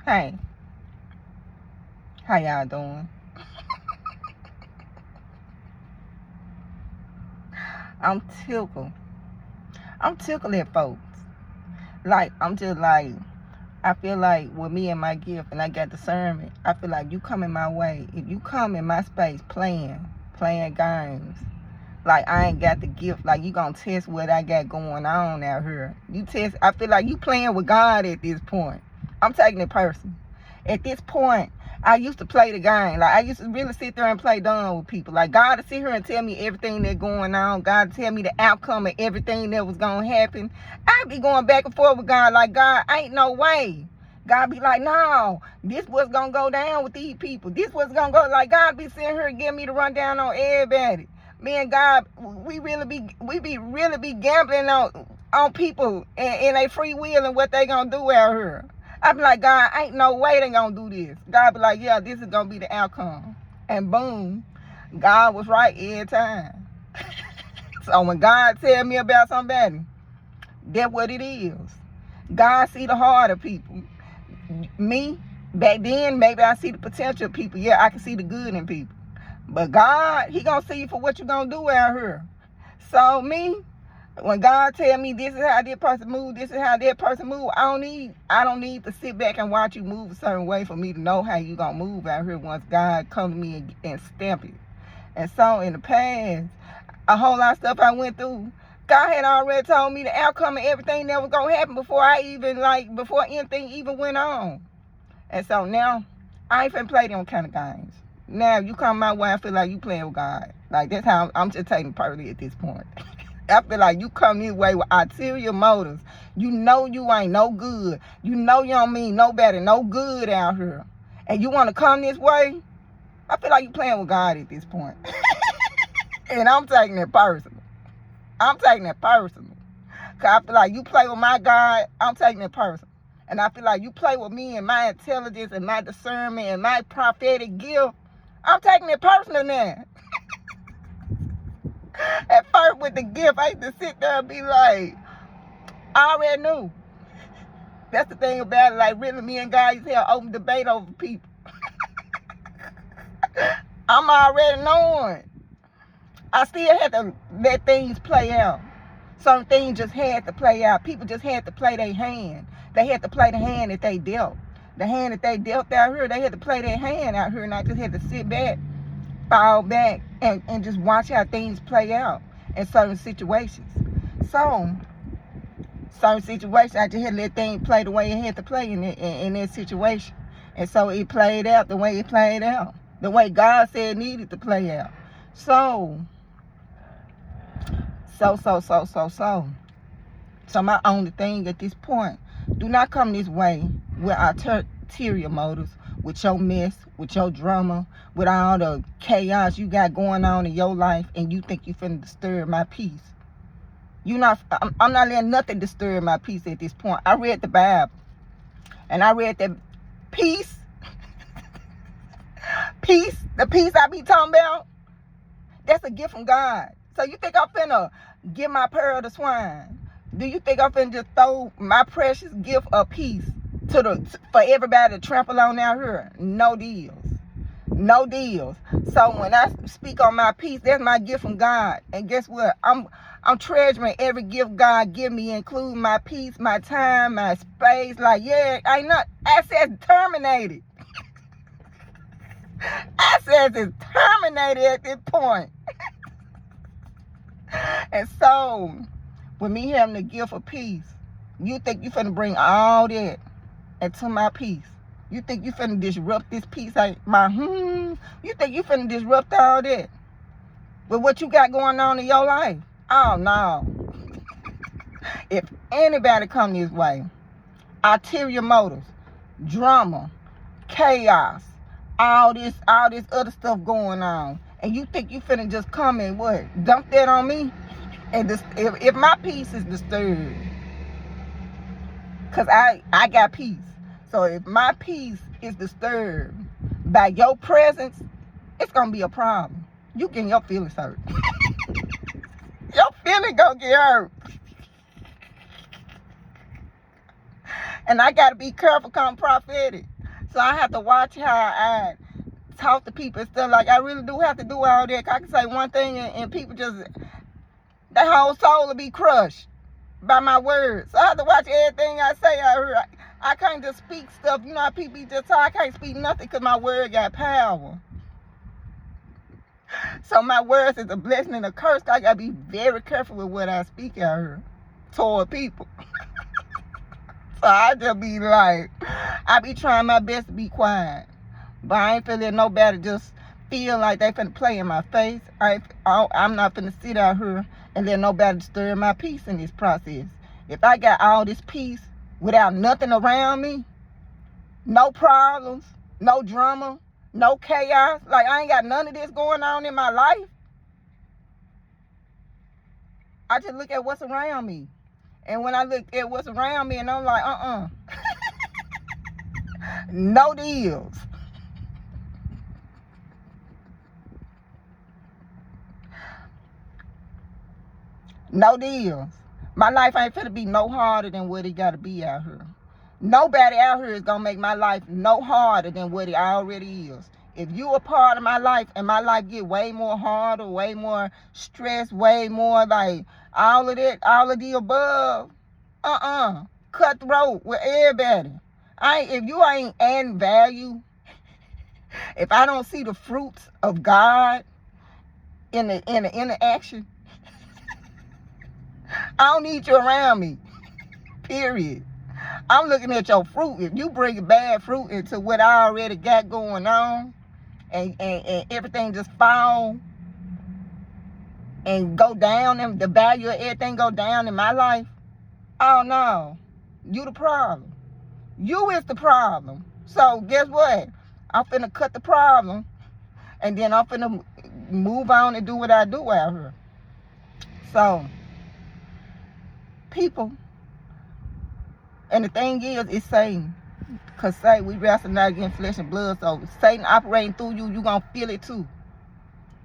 Hey, how y'all doing? I'm tickled. I'm tickled at folks. Like, I'm just like, I feel like with me and my gift, and I got discernment, I feel like you come in my way. If you come in my space playing games, like I ain't got the gift, like you gonna test what I got going on out here. You test, I feel like you playing with God at this point. I'm taking it personal. At this point, I used to play the game. Like I used to really sit there and play dumb with people. Like God to sit here and tell me everything that's going on. God to tell me the outcome of everything that was gonna happen. I'd be going back and forth with God like, God, ain't no way. God be like, no, this what's gonna go down with these people. This what's gonna go. Like God be sitting here giving me the rundown on everybody. Me and God, we really be gambling on people and their free will and what they gonna do out here. I be like, God, ain't no way they gonna do this. God be like, yeah, this is gonna be the outcome. And boom, God was right every time. So when God tell me about somebody, that's what it is. God see the heart of people. Me, back then, maybe I see the potential of people. Yeah, I can see the good in people. But God, he gonna see you for what you gonna do out here. So me, when God tell me this is how this person move, this is how that person move, I don't need to sit back and watch you move a certain way for me to know how you gonna move out here once God come to me and stamp it. And so in the past, a whole lot of stuff I went through, God had already told me the outcome of everything that was gonna happen before anything even went on. And so now, I ain't finna play them kind of games. Now, you come my way, I feel like you playing with God. Like, that's how I'm just taking it personally at this point. I feel like you come this way with ulterior motives. You know you ain't no good. You know you don't mean nobody no good out here. And you want to come this way? I feel like you playing with God at this point. And I'm taking it personal. I'm taking it personal. Because I feel like you play with my God, I'm taking it personal. And I feel like you play with me and my intelligence and my discernment and my prophetic gift, I'm taking it personal now. At first with the gift, I used to sit there and be like, I already knew. That's the thing about it. Like, really, me and God used to have open debate over people. I'm already knowing. I still had to let things play out. Certain things just had to play out. People just had to play their hand. They had to play the hand that they dealt. The hand that they dealt out here, they had to play their hand out here, and I just had to sit back, fall back, and just watch how things play out in certain situations. So, certain situations, I just had to let things play the way it had to play in that situation. And so it played out the way it played out. The way God said it needed to play out. So my only thing at this point, do not come this way with ulterior motives, with your mess, with your drama, with all the chaos you got going on in your life, and you think you finna disturb my peace. I'm not letting nothing disturb my peace at this point. I read the Bible, and I read that peace, the peace I be talking about, that's a gift from God. So you think I'm finna give my pearl to swine? Do you think I'm finna just throw my precious gift of peace for everybody to trample on out here? No deals. No deals. So when I speak on my peace, that's my gift from God. And guess what? I'm treasuring every gift God give me, including my peace, my time, my space. Like, yeah, ain't not assets terminated. Assets is terminated at this point. And so, with me having the gift of peace, you think you finna bring all that into my peace? You think you finna disrupt this peace? You think you finna disrupt all that with what you got going on in your life? Oh no. If anybody come this way, ulterior motives, drama, chaos, all this other stuff going on, and you think you finna just come and what? Dump that on me? And if my peace is disturbed, because I got peace. So if my peace is disturbed by your presence, it's going to be a problem. You getting your feelings hurt. Your feelings going to get hurt. And I got to be careful, come prophetic. So I have to watch how I talk to people and stuff. Like, I really do have to do all that. I can say one thing and people just, their whole soul will be crushed by my words. So I have to watch everything I say out here. I can't just speak stuff. You know how people be just talk. I can't speak nothing because my word got power. So my words is a blessing and a curse. I got to be very careful with what I speak out here toward people. So I just be like, I be trying my best to be quiet. But I ain't feeling nobody just feel like they finna play in my face. I'm not finna sit out here and let nobody disturb my peace in this process. If I got all this peace without nothing around me, no problems, no drama, no chaos, like I ain't got none of this going on in my life, I just look at what's around me. And when I look at what's around me and I'm like, no deals. No deals. My life ain't finna be no harder than what it gotta be out here. Nobody out here is gonna make my life no harder than what it already is. If you a part of my life and my life get way more harder, way more stress, way more like all of that, all of the above, cutthroat with everybody. If you ain't adding value, if I don't see the fruits of God in the interaction, I don't need you around me. Period. I'm looking at your fruit. If you bring bad fruit into what I already got going on, and everything just fall and go down, and the value of everything go down in my life, oh no, you the problem. You is the problem. So guess what? I'm finna cut the problem, and then I'm finna move on and do what I do out here. So, people, and the thing is, it's Satan. Because say we wrestle not against flesh and blood, so Satan operating through you, you gonna feel it too.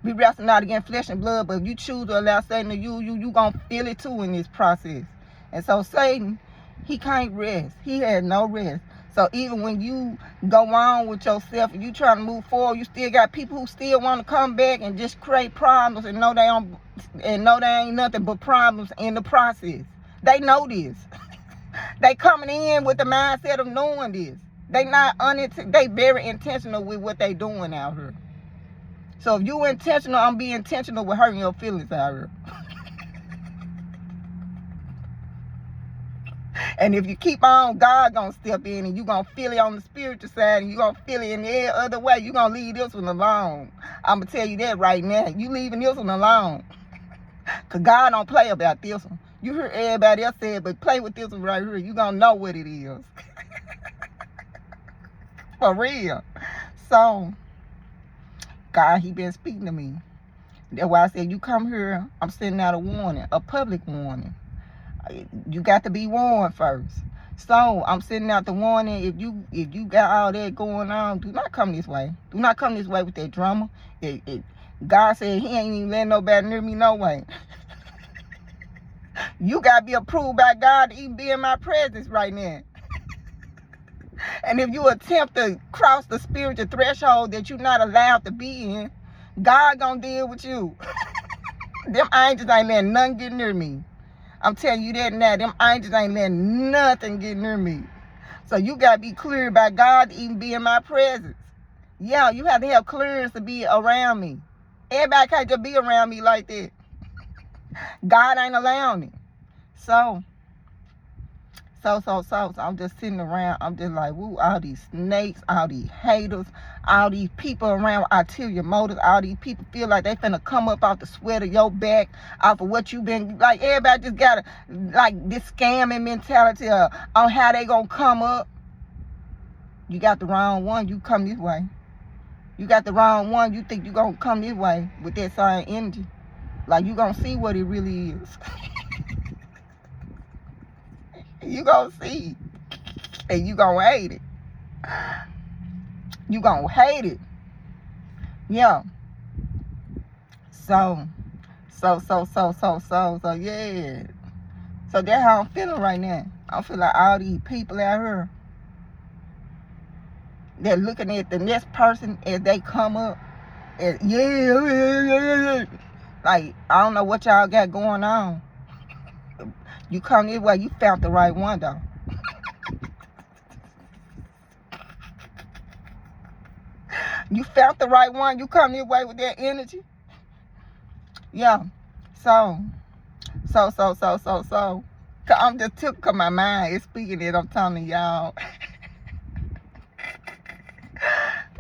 We wrestle not against flesh and blood, but if you choose to allow Satan to use you, you gonna feel it too in this process. And so Satan, he can't rest. He has no rest. So even when you go on with yourself and you trying to move forward, you still got people who still want to come back and just create problems and know they ain't nothing but problems in the process. They know this. They coming in with the mindset of knowing this. They very intentional with what they doing out here. So if you intentional, I'm being intentional with hurting your feelings out here. And if you keep on, God gonna step in and you gonna feel it on the spiritual side and you gonna feel it in the other way. You gonna leave this one alone. I'm gonna tell you that right now. You leaving this one alone. Cause God don't play about this one. You hear everybody else say it, but play with this one right here. You gonna know what it is. For real. So, God, he been speaking to me. That's why I said, you come here, I'm sending out a warning, a public warning. You got to be warned first. So, I'm sending out the warning. If you got all that going on, do not come this way. Do not come this way with that drama. God said he ain't even letting nobody near me no way. You got to be approved by God to even be in my presence right now. And if you attempt to cross the spiritual threshold that you're not allowed to be in, God gonna deal with you. Them angels ain't letting nothing get near me. I'm telling you that now. Them angels ain't letting nothing get near me. So you gotta be cleared by God to even be in my presence. Yeah, you have to have clearance to be around me. Everybody can't just be around me like that. God ain't allowing it. So I'm just sitting around. I'm just like, woo, all these snakes, all these haters, all these people around with ulterior motives, all these people feel like they finna come up off the sweat of your back, off of what you been, like everybody just got like this scamming mentality on how they gonna come up. You got the wrong one, you come this way. You got the wrong one, you think you gonna come this way with that same energy. Like you gonna see what it really is. You gonna see. And you gonna hate it. You gonna hate it. Yeah. So yeah. So that's how I'm feeling right now. I feel like all these people out here, They're looking at the next person as they come up. And yeah. Like, I don't know what y'all got going on. You come this way, you found the right one, though. You found the right one. You come this way with that energy. Yeah. So. I'm just took, cause my mind is speaking it. I'm telling y'all.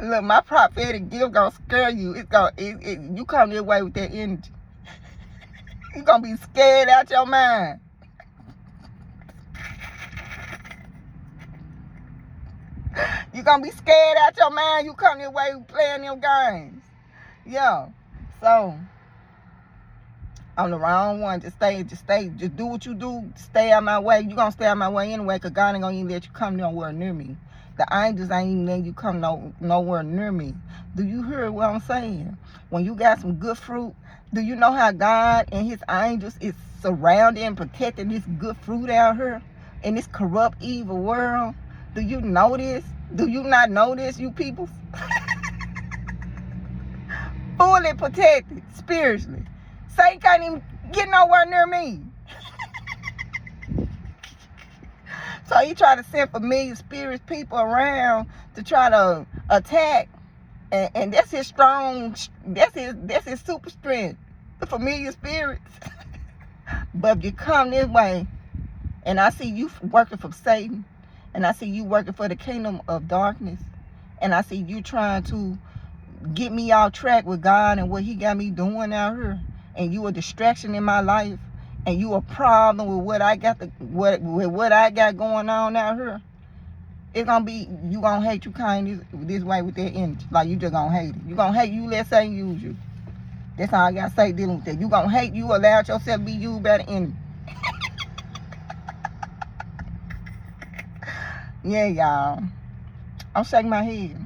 Look, my prophetic gift gonna scare you. You come this way with that energy. You gonna be scared out your mind. You gonna be scared out your mind. You come this way playing them games. Yeah. So I'm the wrong one. Just do what you do. Stay out my way. You gonna stay out my way anyway, cause God ain't gonna even let you come nowhere near me. The angels ain't even letting you come nowhere near me. Do you hear what I'm saying? When you got some good fruit, do you know how God and his angels is surrounding and protecting this good fruit out here in this corrupt, evil world? Do you know this? Do you not know this, you people? Fully protected spiritually. Satan can't even get nowhere near me. So he try to send familiar spirits, people around to try to attack, and that's his that's his super strength, the familiar spirits. But if you come this way, and I see you working for Satan, and I see you working for the kingdom of darkness, and I see you trying to get me off track with God and what he got me doing out here, and you a distraction in my life, and you a problem with what I got going on out here, it's gonna be, you gonna hate you kind this way with that energy. Like, you just gonna hate it. You gonna hate you, let Satan use you. That's all I gotta say dealing with that. You gonna hate, you allowed yourself to be used by the enemy. Yeah, y'all. I'm shaking my head.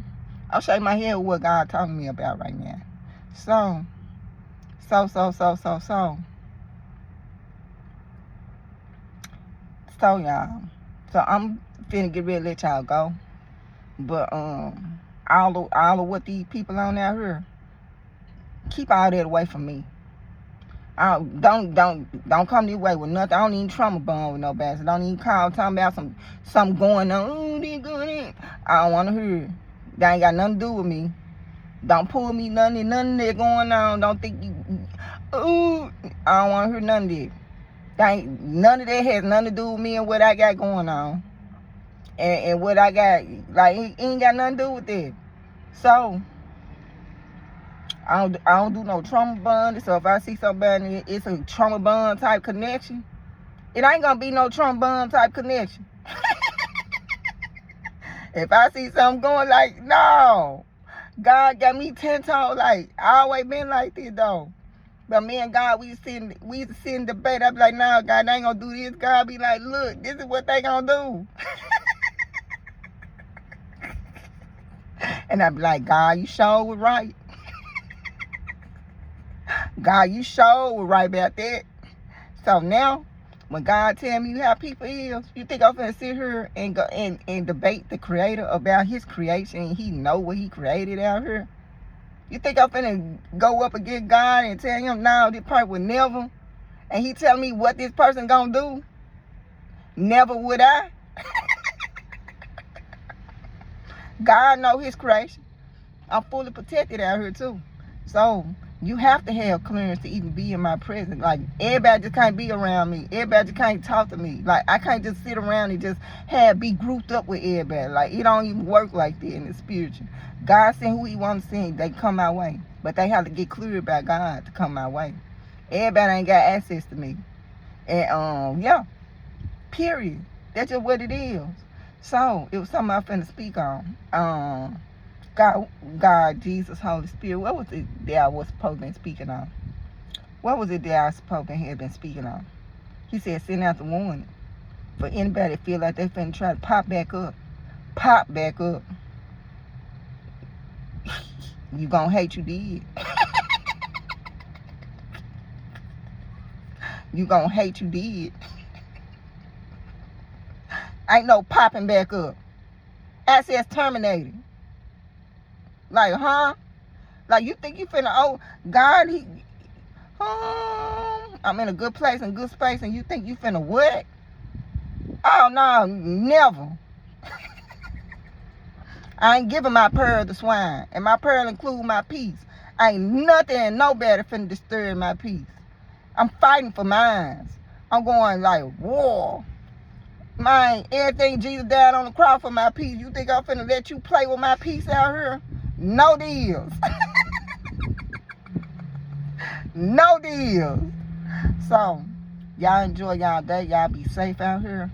I'm shaking my head with what God talking to me about right now. So, y'all. So I'm finna get ready to let y'all go. But all of what these people on out here, keep all that away from me. Don't come this way with nothing. I don't even trauma bond with nobody. So don't even call talking about something going on. Oh, they going. I don't wanna hear it. That ain't got nothing to do with me. Don't pull me nothing that going on. Don't think you. Ooh, I don't wanna hear none of that. None of that has nothing to do with me and what I got going on. And what I got, like, it ain't got nothing to do with that. So I don't do no trauma bond. So if I see somebody, it's a trauma bond type connection, it ain't gonna be no trauma bond type connection. If I see something going, like, no, God got me 10 toes. Like, I always been like this though. But me and God, we used to sit in debate. I be like, nah, God, they ain't gonna do this. God be like, look, this is what they gonna do. And I be like, God, you sure was right. God, you sure was right about that. So now, when God tell me how people is, you think I'm finna sit here and go and debate the creator about his creation and he know what he created out here? You think I'm finna go up against God and tell him, no, this person would never, and he tell me what this person gonna do? Never would I. God know his creation. I'm fully protected out here too. So you have to have clearance to even be in my presence. Like, everybody just can't be around me. Everybody just can't talk to me. Like, I can't just sit around and just be grouped up with everybody. Like, it don't even work like that in the spiritual. God send who he want to send. They come my way. But they have to get clear about God to come my way. Everybody ain't got access to me. And yeah. Period. That's just what it is. So it was something I finna speak on. God, Jesus, Holy Spirit. What was it that I was supposed to be speaking on? What was it that I was supposed to have been speaking on? He said, send out the warning for anybody that feel like they finna try to pop back up. Pop back up. You gonna hate you did. You gonna hate you did. Ain't no popping back up. Access terminated. Like, huh? Like, you think you finna, oh, God, I'm in a good place and good space, and you think you finna what? Oh, no, never. I ain't giving my pearl to swine, and my pearl include my peace. Ain't nothing and nobody finna disturb my peace. I'm fighting for mine. I'm going like war. Mine, everything Jesus died on the cross for my peace. You think I'm finna let you play with my peace out here? No deals. No deals. So, y'all enjoy y'all day. Y'all be safe out here.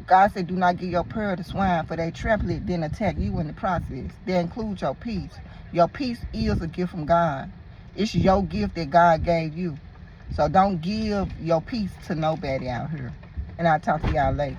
God said, do not give your pearl to swine, for they trample it, then attack you in the process. They include your peace. Your peace is a gift from God. It's your gift that God gave you. So don't give your peace to nobody out here. And I'll talk to y'all later.